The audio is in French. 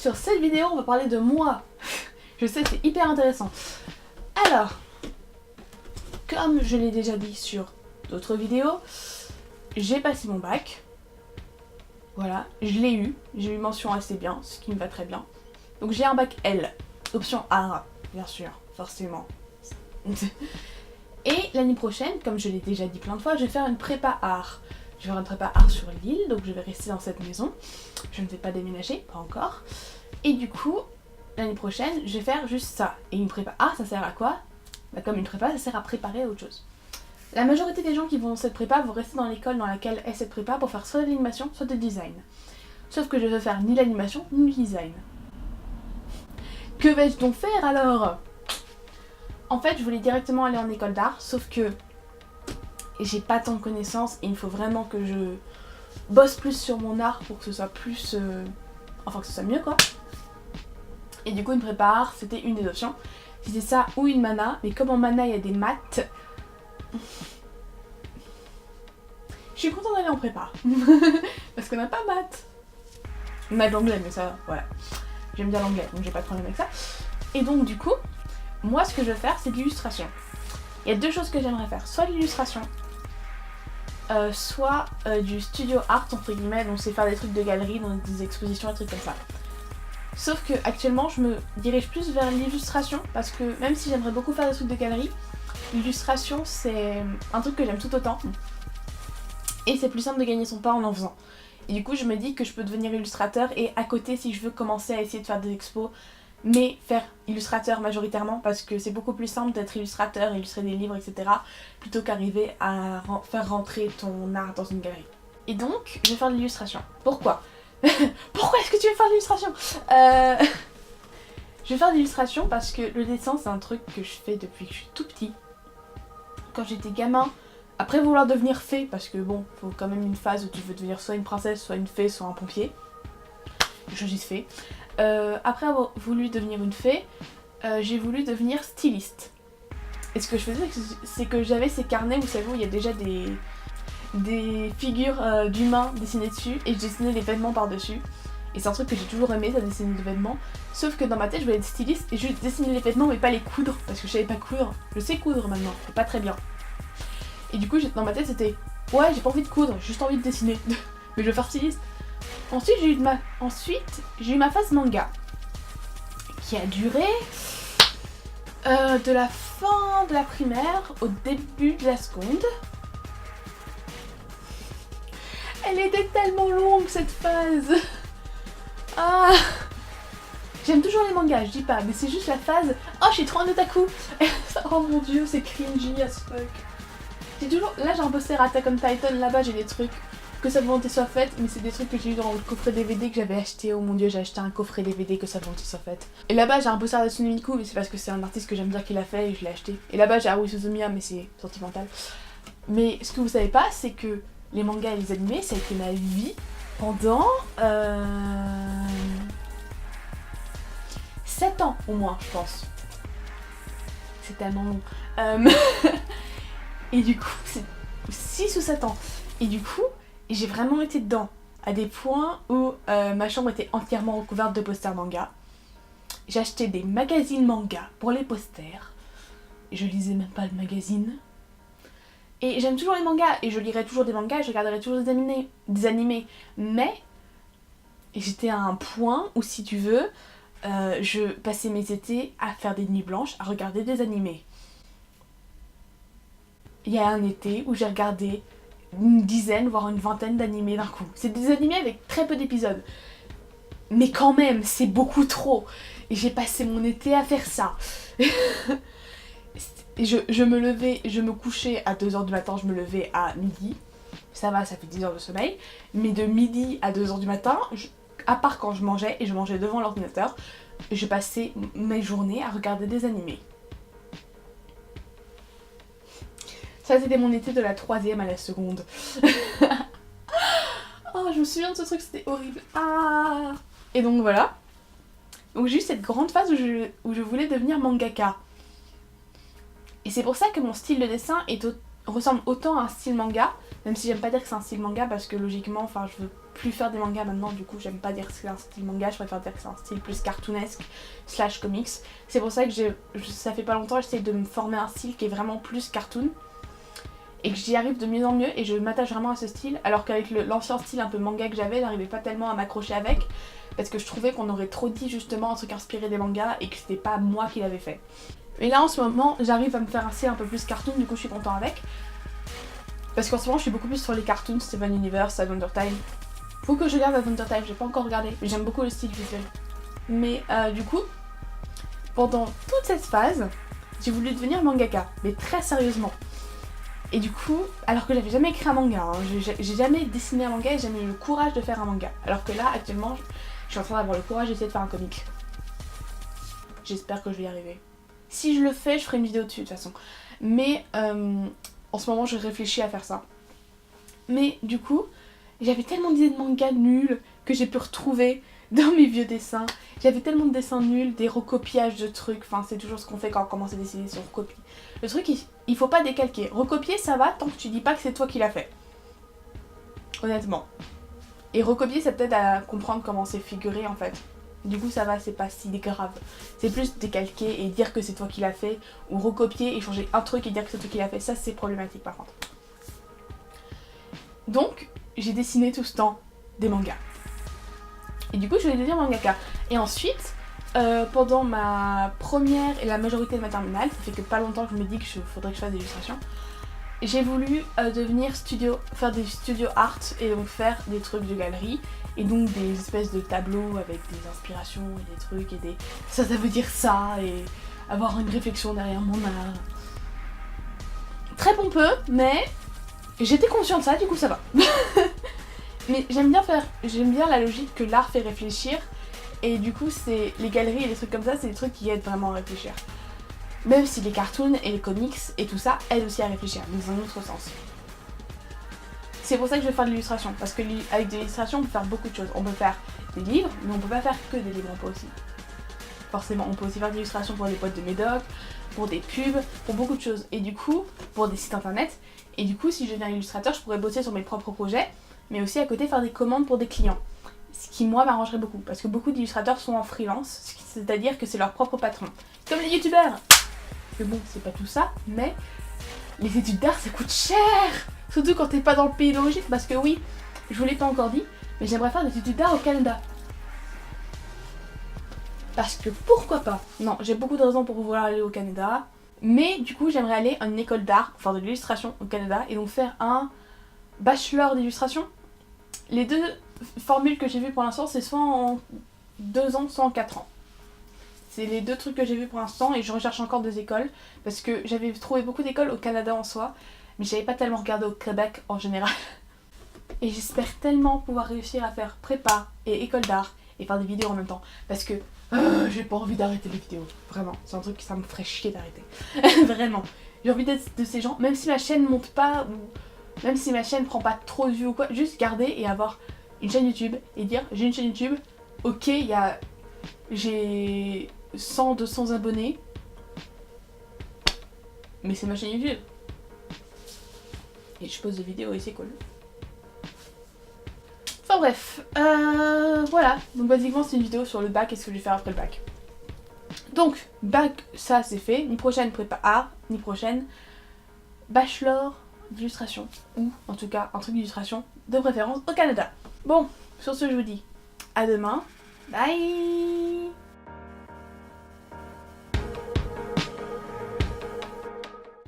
sur cette vidéo, on va parler de moi. Je sais, c'est hyper intéressant. Alors, comme je l'ai déjà dit sur d'autres vidéos, j'ai passé mon bac. Voilà, je l'ai eu. J'ai eu mention assez bien, ce qui me va très bien. Donc j'ai un bac L, option art, bien sûr, forcément. Et l'année prochaine, comme je l'ai déjà dit plein de fois, je vais faire une prépa art. Je vais faire une prépa art sur l'île, donc je vais rester dans cette maison. Je ne vais pas déménager, pas encore. Et du coup, l'année prochaine, je vais faire juste ça. Et une prépa art, ça sert à quoi? Bah, comme une prépa, ça sert à préparer à autre chose. La majorité des gens qui vont dans cette prépa vont rester dans l'école dans laquelle est cette prépa pour faire soit de l'animation, soit de design. Sauf que je veux faire ni l'animation, ni le design. Que vais-je donc faire alors? En fait, je voulais directement aller en école d'art, sauf que j'ai pas tant de connaissances et il faut vraiment que je bosse plus sur mon art pour que ce soit plus... Enfin, que ce soit mieux, quoi. Et du coup, une prépa art, c'était une des options. C'était ça ou une mana, mais comme en mana, il y a des maths... Je suis contente d'aller en prépa. Parce qu'on n'a pas maths. On a de l'anglais, mais ça, voilà. J'aime bien l'anglais, donc j'ai pas de problème avec ça. Et donc, du coup... Moi, ce que je veux faire, c'est de l'illustration. Il y a deux choses que j'aimerais faire. Soit l'illustration, soit du studio art, entre guillemets. Donc, c'est faire des trucs de galerie, dans des expositions, des trucs comme ça. Sauf que actuellement, je me dirige plus vers l'illustration. Parce que même si j'aimerais beaucoup faire des trucs de galerie, l'illustration, c'est un truc que j'aime tout autant. Et c'est plus simple de gagner son pain en faisant. Et du coup, je me dis que je peux devenir illustrateur. Et à côté, si je veux commencer à essayer de faire des expos, mais faire illustrateur majoritairement parce que c'est beaucoup plus simple d'être illustrateur, illustrer des livres, etc. plutôt qu'arriver à faire rentrer ton art dans une galerie. Et donc, je vais faire de l'illustration. Pourquoi? Pourquoi est-ce que tu veux faire de l'illustration? Je vais faire de l'illustration parce que le dessin, c'est un truc que je fais depuis que je suis tout petit. Quand j'étais gamin, après vouloir devenir fée, parce que bon, faut quand même une phase où tu veux devenir soit une princesse, soit une fée, soit un pompier. Je choisis fée. Après avoir voulu devenir une fée, j'ai voulu devenir styliste. Et ce que je faisais, c'est que j'avais ces carnets, vous savez, où il y a déjà des figures d'humains dessinées dessus, et je dessinais les vêtements par-dessus. Et c'est un truc que j'ai toujours aimé, ça, dessiner des vêtements. Sauf que dans ma tête, je voulais être styliste et juste dessiner les vêtements, mais pas les coudre, parce que je savais pas coudre. Je sais coudre maintenant, mais pas très bien. Et du coup, dans ma tête, c'était ouais, j'ai pas envie de coudre, j'ai juste envie de dessiner. Mais je veux faire styliste. Ensuite, j'ai eu ma phase manga qui a duré de la fin de la primaire au début de la seconde. Elle était tellement longue cette phase. Ah, j'aime toujours les mangas, je dis pas, mais c'est juste la phase. Oh, je suis trop en otaku. Oh mon dieu, c'est cringy as fuck. Là, j'ai un poster Attack on Titan, là-bas j'ai des trucs. Que sa volonté soit faite, mais c'est des trucs que j'ai eu dans le coffret DVD que j'avais acheté. Oh mon dieu, j'ai acheté un coffret DVD que sa volonté soit faite. Et là-bas j'ai un poster d'Hatsune Miku, mais c'est parce que c'est un artiste que j'aime bien qui l'a fait et je l'ai acheté. Et là-bas j'ai Haruhi Suzumiya, mais c'est sentimental. Mais ce que vous savez pas, c'est que les mangas et les animés, ça a été ma vie pendant 7 ans au moins, je pense. C'est tellement long. Et du coup, c'est 6 ou 7 ans. Et du coup, j'ai vraiment été dedans, à des points où ma chambre était entièrement recouverte de posters manga. J'achetais des magazines manga pour les posters. Et je lisais même pas le magazine. Et j'aime toujours les mangas, et je lirai toujours des mangas, et je regarderai toujours des animés. Mais j'étais à un point où, si tu veux, je passais mes étés à faire des nuits blanches, à regarder des animés. Il y a un été où j'ai regardé une dizaine, voire une vingtaine d'animés d'un coup. C'est des animés avec très peu d'épisodes. Mais quand même, c'est beaucoup trop. Et j'ai passé mon été à faire ça. je me levais, je me couchais à 2h du matin, je me levais à midi. Ça va, ça fait 10 heures de sommeil. Mais de midi à 2h du matin, à part quand je mangeais, et je mangeais devant l'ordinateur, je passais mes journées à regarder des animés. Ça, c'était mon été de la 3e à la seconde. Oh, je me souviens de ce truc, c'était horrible. Ah. Et donc voilà. Donc j'ai eu cette grande phase où je voulais devenir mangaka. Et c'est pour ça que mon style de dessin est ressemble autant à un style manga, même si j'aime pas dire que c'est un style manga parce que logiquement, enfin je veux plus faire des mangas maintenant, du coup j'aime pas dire que c'est un style manga, je préfère dire que c'est un style plus cartoonesque / comics. C'est pour ça que ça fait pas longtemps j'essaie de me former un style qui est vraiment plus cartoon et que j'y arrive de mieux en mieux et je m'attache vraiment à ce style, alors qu'avec l'ancien style un peu manga que j'avais, j'arrivais pas tellement à m'accrocher avec parce que je trouvais qu'on aurait trop dit justement un truc inspiré des mangas et que c'était pas moi qui l'avais fait. Et là en ce moment j'arrive à me faire un style un peu plus cartoon, du coup je suis content avec. Parce qu'en ce moment je suis beaucoup plus sur les cartoons, Steven Universe, Adventure Time. Faut que je regarde Adventure Time, j'ai pas encore regardé, mais j'aime beaucoup le style visuel. Mais du coup, pendant toute cette phase, j'ai voulu devenir mangaka, mais très sérieusement. Et du coup, alors que j'avais jamais écrit un manga, hein, j'ai jamais dessiné un manga et j'ai jamais eu le courage de faire un manga. Alors que là, actuellement, je suis en train d'avoir le courage d'essayer de faire un comic. J'espère que je vais y arriver. Si je le fais, je ferai une vidéo dessus de toute façon. Mais en ce moment, je réfléchis à faire ça. Mais du coup, j'avais tellement d'idées de manga nuls que j'ai pu retrouver dans mes vieux dessins. J'avais tellement de dessins nuls, des recopiages de trucs, enfin c'est toujours ce qu'on fait quand on commence à dessiner, si on recopie. Le truc, il faut pas décalquer. Recopier ça va tant que tu dis pas que c'est toi qui l'as fait. Honnêtement. Et recopier ça t'aide à comprendre comment c'est figuré en fait. Du coup ça va, c'est pas si grave. C'est plus décalquer et dire que c'est toi qui l'as fait, ou recopier et changer un truc et dire que c'est toi qui l'as fait, ça c'est problématique par contre. Donc, j'ai dessiné tout ce temps des mangas. Et du coup, je voulais devenir mangaka. Et ensuite, pendant ma première et la majorité de ma terminale, ça fait que pas longtemps que je me dis qu'il faudrait que je fasse des illustrations, j'ai voulu faire des studios art et donc faire des trucs de galerie et donc des espèces de tableaux avec des inspirations et des trucs et des ça veut dire ça et avoir une réflexion derrière mon art. Très pompeux, mais j'étais consciente de ça, du coup ça va. Mais j'aime bien la logique que l'art fait réfléchir et du coup c'est les galeries et les trucs comme ça, c'est des trucs qui aident vraiment à réfléchir. Même si les cartoons et les comics et tout ça aident aussi à réfléchir, mais dans un autre sens. C'est pour ça que je vais faire de l'illustration, parce que avec de l'illustration on peut faire beaucoup de choses. On peut faire des livres, mais on peut pas faire que des livres, on peut aussi. Forcément, on peut aussi faire de l'illustration pour des boîtes de médoc, pour des pubs, pour beaucoup de choses. Et du coup, pour des sites internet. Et du coup, si je deviens illustrateur, je pourrais bosser sur mes propres projets, mais aussi à côté faire des commandes pour des clients. Ce qui, moi, m'arrangerait beaucoup, parce que beaucoup d'illustrateurs sont en freelance, c'est-à-dire que c'est leur propre patron. Comme les youtubeurs. Que bon, c'est pas tout ça, mais les études d'art, ça coûte cher. Surtout quand t'es pas dans le pays d'origine, parce que oui, je vous l'ai pas encore dit, mais j'aimerais faire des études d'art au Canada. Parce que pourquoi pas? Non, j'ai beaucoup de raisons pour vouloir aller au Canada, mais du coup, j'aimerais aller à une école d'art, faire de l'illustration au Canada, et donc faire un bachelor d'illustration. Les deux formules que j'ai vues pour l'instant, c'est soit en 2 ans, soit en 4 ans. C'est les deux trucs que j'ai vus pour l'instant et je recherche encore des écoles parce que j'avais trouvé beaucoup d'écoles au Canada en soi, mais j'avais pas tellement regardé au Québec en général. Et j'espère tellement pouvoir réussir à faire prépa et école d'art et faire des vidéos en même temps parce que j'ai pas envie d'arrêter les vidéos. Vraiment, c'est un truc qui ça me ferait chier d'arrêter. Vraiment. J'ai envie d'être de ces gens, même si ma chaîne monte pas ou même si ma chaîne prend pas trop de vues ou quoi, juste garder et avoir une chaîne YouTube et dire j'ai une chaîne YouTube, ok, j'ai 100-200 abonnés, mais c'est ma chaîne YouTube. Et je pose des vidéos et c'est cool. Enfin bref, voilà. Donc basiquement c'est une vidéo sur le bac et ce que je vais faire après le bac. Donc, bac, ça c'est fait. Ni prochaine prépa art, ni prochaine bachelor d'illustration. Ou en tout cas un truc d'illustration de préférence au Canada. Bon, sur ce je vous dis à demain. Bye.